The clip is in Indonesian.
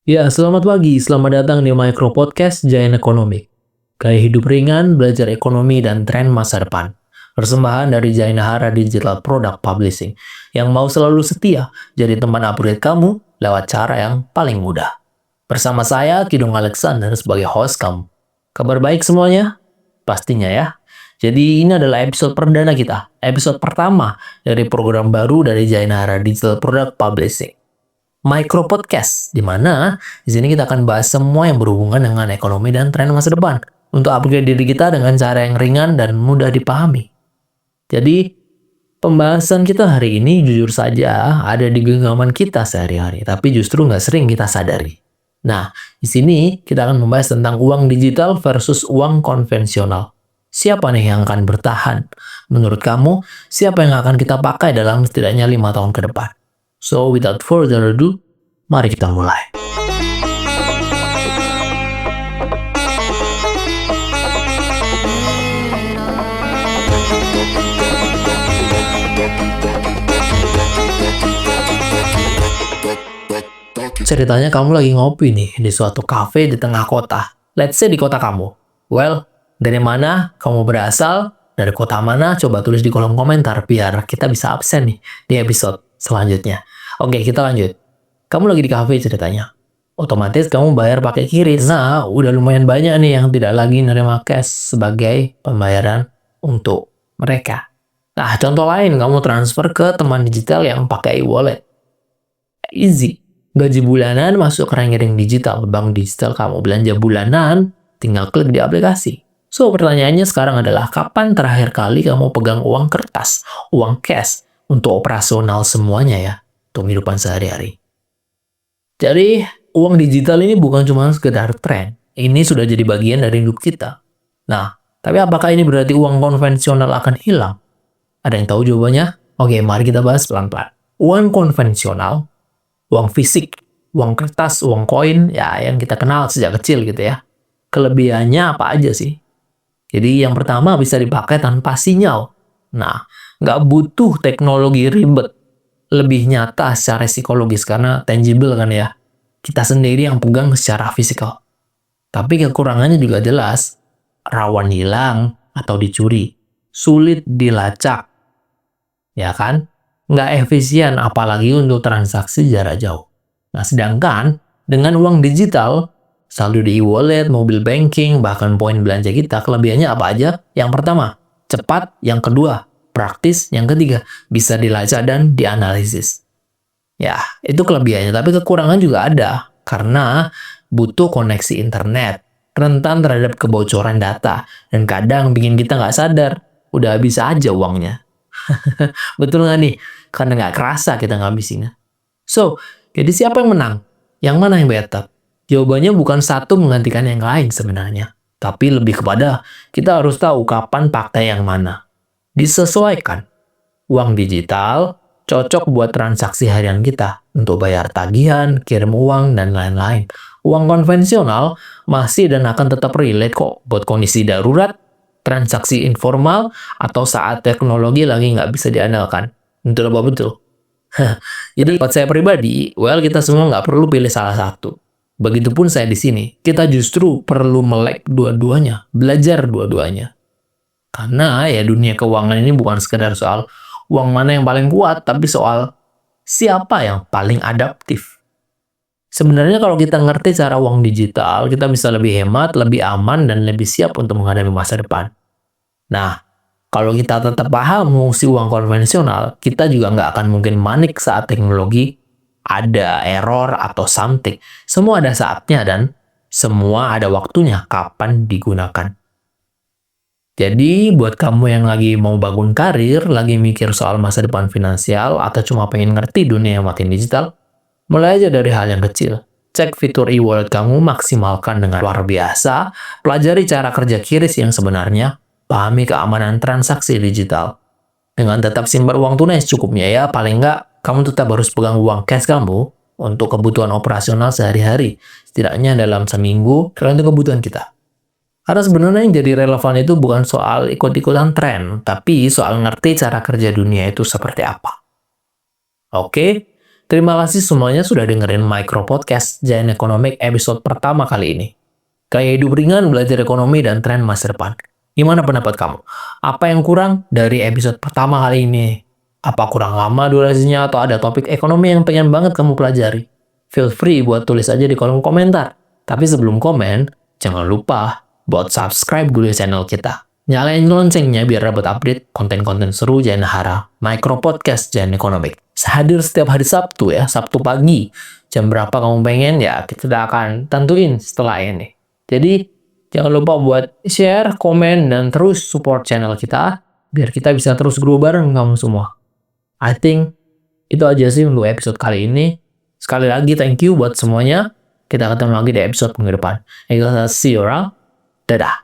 Ya, selamat pagi. Selamat datang di Micro Podcast Giant Economic. Gaya hidup ringan, belajar ekonomi, dan tren masa depan. Persembahan dari Jainahara Digital Product Publishing yang mau selalu setia jadi teman upgrade kamu lewat cara yang paling mudah. Bersama saya, Kidung Alexander, sebagai host kamu. Kabar baik semuanya? Pastinya ya. Jadi ini adalah episode perdana kita, episode pertama dari program baru dari Jainahara Digital Product Publishing. Micro Podcast, di mana di sini kita akan bahas semua yang berhubungan dengan ekonomi dan tren masa depan untuk upgrade diri kita dengan cara yang ringan dan mudah dipahami. Jadi, pembahasan kita hari ini jujur saja ada di genggaman kita sehari-hari, tapi justru nggak sering kita sadari. Nah, di sini kita akan membahas tentang uang digital versus uang konvensional. Siapa nih yang akan bertahan? Menurut kamu, siapa yang akan kita pakai dalam setidaknya 5 tahun ke depan? So, without further ado, mari kita mulai. Ceritanya kamu lagi ngopi nih di suatu cafe di tengah kota. Let's say di kota kamu. Well, dari mana kamu berasal? Dari kota mana? Coba tulis di kolom komentar biar kita bisa absen nih di episode selanjutnya. Oke, kita lanjut. Kamu lagi di cafe ceritanya. Otomatis kamu bayar pakai QRIS. Nah, udah lumayan banyak nih yang tidak lagi nerima cash sebagai pembayaran untuk mereka. Nah, contoh lain, kamu transfer ke teman digital yang pakai e-wallet. Easy. Gaji bulanan masuk ke rekening digital, bank digital kamu belanja bulanan, tinggal klik di aplikasi. So, pertanyaannya sekarang adalah kapan terakhir kali kamu pegang uang kertas, uang cash, untuk operasional semuanya ya, untuk kehidupan sehari-hari. Jadi, uang digital ini bukan cuma sekedar tren, ini sudah jadi bagian dari hidup kita. Nah, tapi apakah ini berarti uang konvensional akan hilang? Ada yang tahu jawabannya? Oke, mari kita bahas pelan-pelan. Uang konvensional, uang fisik, uang kertas, uang koin, ya yang kita kenal sejak kecil gitu ya. Kelebihannya apa aja sih? Jadi yang pertama bisa dipakai tanpa sinyal. Nah, nggak butuh teknologi ribet. Lebih nyata secara psikologis karena tangible kan ya. Kita sendiri yang pegang secara fisikal. Tapi kekurangannya juga jelas. Rawan hilang atau dicuri. Sulit dilacak. Ya kan? Nggak efisien apalagi untuk transaksi jarak jauh. Nah, sedangkan dengan uang digital, saldo di e-wallet, mobile banking, bahkan poin belanja kita, kelebihannya apa aja? Yang pertama, cepat. Yang kedua, praktis. Yang ketiga, bisa dilacak dan dianalisis. Ya, itu kelebihannya. Tapi kekurangan juga ada. Karena butuh koneksi internet, rentan terhadap kebocoran data, dan kadang bikin kita nggak sadar, udah habis aja uangnya. Betul nggak nih? Karena nggak kerasa kita ngabisinnya. So, jadi siapa yang menang? Yang mana yang better? Jawabannya bukan satu menggantikan yang lain sebenarnya. Tapi lebih kepada kita harus tahu kapan pakai yang mana. Disesuaikan. Uang digital cocok buat transaksi harian kita. Untuk bayar tagihan, kirim uang, dan lain-lain. Uang konvensional masih dan akan tetap relate kok buat kondisi darurat, transaksi informal, atau saat teknologi lagi nggak bisa diandalkan. Betul apa betul? Jadi buat saya pribadi, well kita semua nggak perlu pilih salah satu. Begitupun saya di sini, kita justru perlu melek dua-duanya, belajar dua-duanya. Karena ya dunia keuangan ini bukan sekedar soal uang mana yang paling kuat, tapi soal siapa yang paling adaptif. Sebenarnya kalau kita ngerti cara uang digital, kita bisa lebih hemat, lebih aman, dan lebih siap untuk menghadapi masa depan. Nah, kalau kita tetap paham fungsi uang konvensional, kita juga nggak akan mungkin manik saat teknologi ada error atau something. Semua ada saatnya dan semua ada waktunya kapan digunakan. Jadi buat kamu yang lagi mau bangun karir, lagi mikir soal masa depan finansial, atau cuma pengen ngerti dunia yang makin digital, mulai aja dari hal yang kecil. Cek fitur e-wallet kamu, maksimalkan dengan luar biasa, pelajari cara kerja QRIS yang sebenarnya, pahami keamanan transaksi digital. Dengan tetap simpan uang tunai secukupnya ya, paling nggak kamu tetap harus pegang uang cash kamu untuk kebutuhan operasional sehari-hari. Setidaknya dalam seminggu, tergantung kebutuhan kita. Karena sebenarnya yang jadi relevan itu bukan soal ikut-ikutan tren, tapi soal ngerti cara kerja dunia itu seperti apa. Oke, Terima kasih semuanya sudah dengerin Micro Podcast Giant Economic episode pertama kali ini. Gaya hidup ringan, belajar ekonomi, dan tren masa depan. Gimana pendapat kamu? Apa yang kurang dari episode pertama kali ini? Apa kurang lama durasinya atau ada topik ekonomi yang pengen banget kamu pelajari? Feel free buat tulis aja di kolom komentar. Tapi sebelum komen, jangan lupa buat subscribe dulu channel kita. Nyalain loncengnya biar dapat update konten-konten seru Giant Hara, Micro Podcast Giant Economic. Hadir setiap hari Sabtu ya, Sabtu pagi. Jam berapa kamu pengen ya kita akan tentuin setelah ini. Jadi jangan lupa buat share, komen, dan terus support channel kita biar kita bisa terus grow bareng kamu semua. I think itu aja sih untuk episode kali ini. Sekali lagi thank you buat semuanya. Kita ketemu lagi di episode minggu depan. See you around. Dadah.